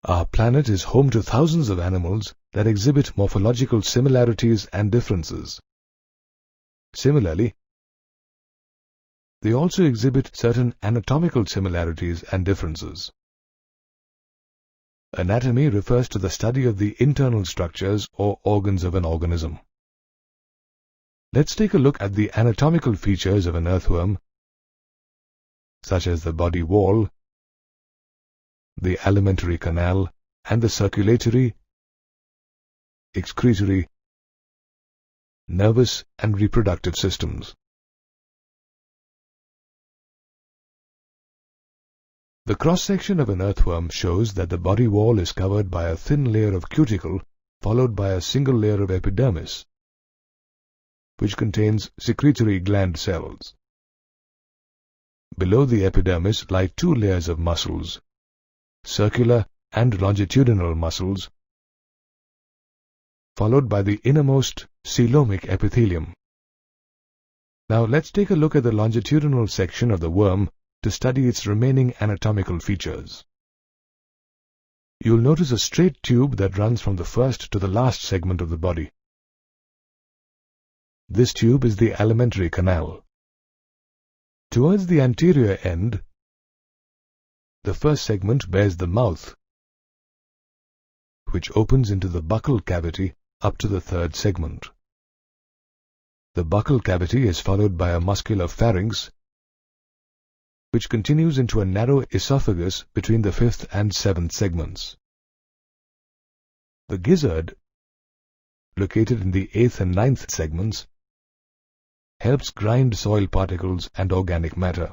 Our planet is home to thousands of animals that exhibit morphological similarities and differences. Similarly, they also exhibit certain anatomical similarities and differences. Anatomy refers to the study of the internal structures or organs of an organism. Let's take a look at the anatomical features of an earthworm, such as the body wall, the alimentary canal, and the circulatory, excretory, nervous and reproductive systems. The cross-section of an earthworm shows that the body wall is covered by a thin layer of cuticle followed by a single layer of epidermis, which contains secretory gland cells. Below the epidermis lie two layers of muscles, circular and longitudinal muscles, followed by the innermost coelomic epithelium. Now let's take a look at the longitudinal section of the worm to study its remaining anatomical features. You'll notice a straight tube that runs from the first to the last segment of the body. This tube is the alimentary canal. Towards the anterior end, the first segment bears the mouth, which opens into the buccal cavity up to the third segment. The buccal cavity is followed by a muscular pharynx, which continues into a narrow esophagus between the fifth and seventh segments. The gizzard, located in the eighth and ninth segments, helps grind soil particles and organic matter.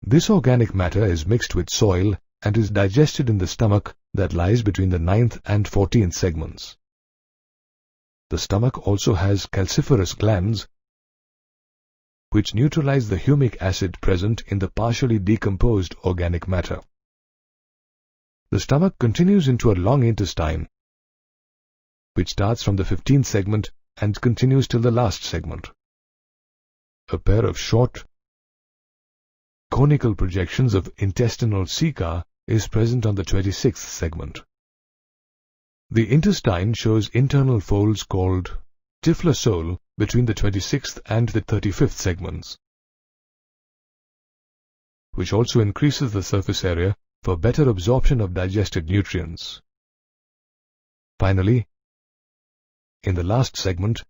This organic matter is mixed with soil and is digested in the stomach that lies between the 9th and 14th segments. The stomach also has calciferous glands, which neutralize the humic acid present in the partially decomposed organic matter. The stomach continues into a long intestine, which starts from the 15th segment and continues till the last segment. A pair of short, conical projections of intestinal ceca is present on the 26th segment. The intestine shows internal folds called typhlosoles between the 26th and the 35th segments, which also increases the surface area for better absorption of digested nutrients. Finally, in the last segment,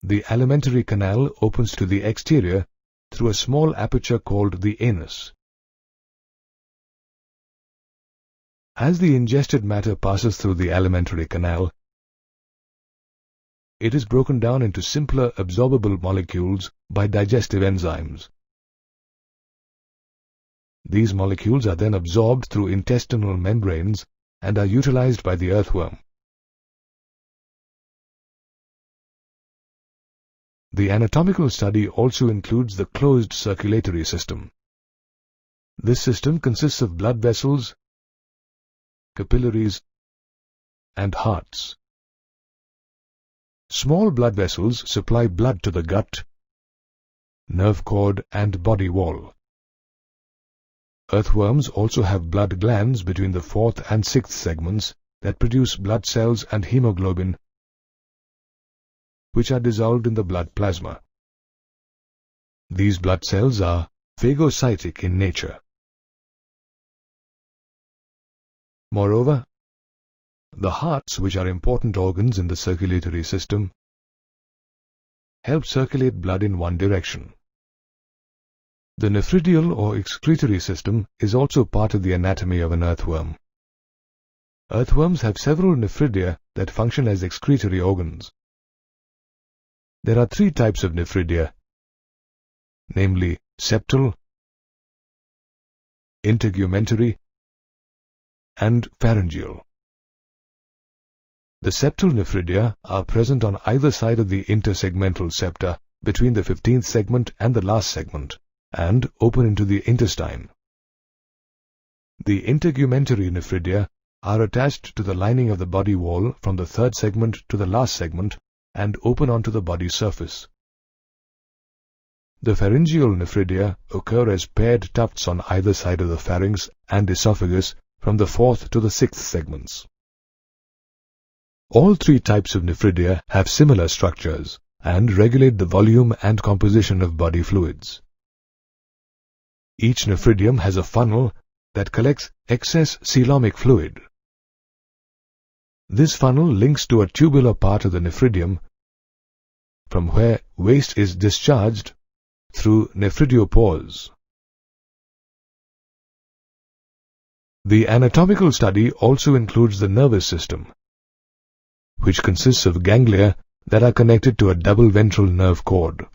the alimentary canal opens to the exterior through a small aperture called the anus. As the ingested matter passes through the alimentary canal, it is broken down into simpler absorbable molecules by digestive enzymes. These molecules are then absorbed through intestinal membranes and are utilized by the earthworm. The anatomical study also includes the closed circulatory system. This system consists of blood vessels, capillaries, and hearts. Small blood vessels supply blood to the gut, nerve cord, and body wall. Earthworms also have blood glands between the 4th and 6th segments that produce blood cells and hemoglobin, which are dissolved in the blood plasma. These blood cells are phagocytic in nature. Moreover, the hearts, which are important organs in the circulatory system, help circulate blood in one direction. The nephridial or excretory system is also part of the anatomy of an earthworm. Earthworms have several nephridia that function as excretory organs. There are three types of nephridia, namely septal, integumentary, and pharyngeal. The septal nephridia are present on either side of the intersegmental septa between the 15th segment and the last segment, and open into the intestine. The integumentary nephridia are attached to the lining of the body wall from the 3rd segment to the last segment and open onto the body surface. The pharyngeal nephridia occur as paired tufts on either side of the pharynx and esophagus from the 4th to the 6th segments. All three types of nephridia have similar structures and regulate the volume and composition of body fluids. Each nephridium has a funnel that collects excess coelomic fluid. This funnel links to a tubular part of the nephridium from where waste is discharged through nephridiopores. The anatomical study also includes the nervous system, which consists of ganglia that are connected to a double ventral nerve cord.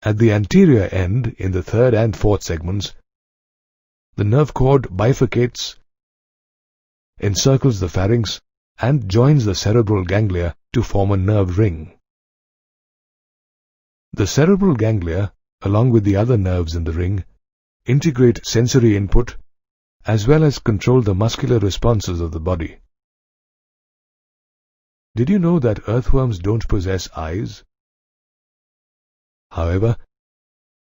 At the anterior end, in the 3rd and 4th segments, the nerve cord bifurcates, encircles the pharynx, and joins the cerebral ganglia to form a nerve ring. The cerebral ganglia, along with the other nerves in the ring, integrate sensory input as well as control the muscular responses of the body. Did you know that earthworms don't possess eyes? However,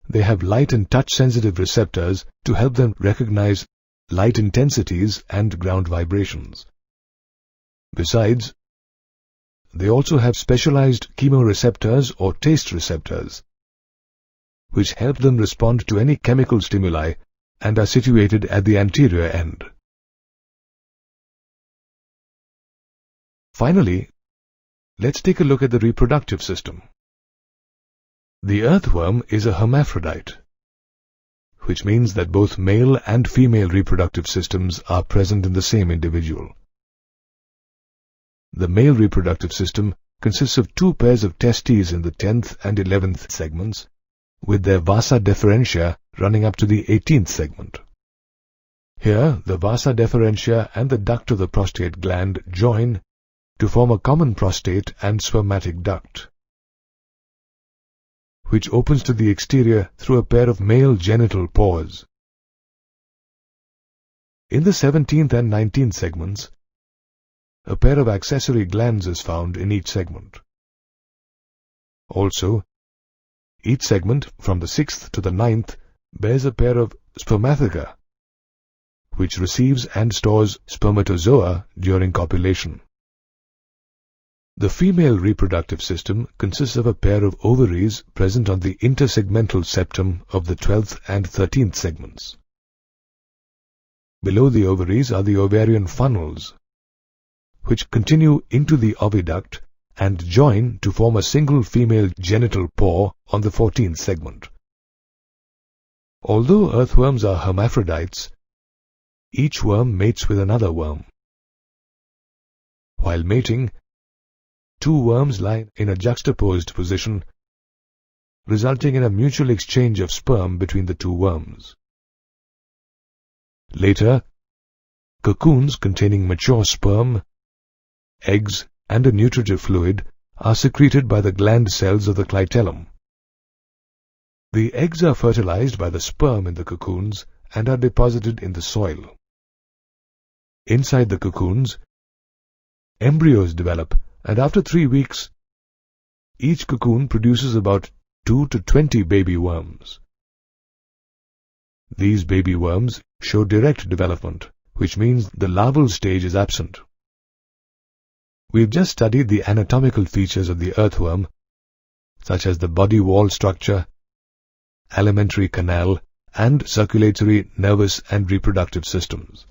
they have light and touch-sensitive receptors to help them recognize light intensities and ground vibrations. Besides, they also have specialized chemoreceptors or taste receptors, which help them respond to any chemical stimuli and are situated at the anterior end. Finally, let's take a look at the reproductive system. The earthworm is a hermaphrodite, which means that both male and female reproductive systems are present in the same individual. The male reproductive system consists of 2 pairs of testes in the 10th and 11th segments, with their vasa deferentia running up to the 18th segment. Here, the vasa deferentia and the duct of the prostate gland join to form a common prostate and spermatic duct, which opens to the exterior through a pair of male genital pores. In the 17th and 19th segments, a pair of accessory glands is found in each segment. Also, each segment from the 6th to the 9th bears a pair of spermatheca, which receives and stores spermatozoa during copulation. The female reproductive system consists of a pair of ovaries present on the intersegmental septum of the 12th and 13th segments. Below the ovaries are the ovarian funnels, which continue into the oviduct and join to form a single female genital pore on the 14th segment. Although earthworms are hermaphrodites, each worm mates with another worm. While mating, 2 worms lie in a juxtaposed position, resulting in a mutual exchange of sperm between the 2 worms. Later, cocoons containing mature sperm, eggs, and a nutritive fluid are secreted by the gland cells of the clitellum. The eggs are fertilized by the sperm in the cocoons and are deposited in the soil. Inside the cocoons, embryos develop, and after 3 weeks, each cocoon produces about 2 to 20 baby worms. These baby worms show direct development, which means the larval stage is absent. We've just studied the anatomical features of the earthworm, such as the body wall structure, alimentary canal, and circulatory, nervous, and reproductive systems.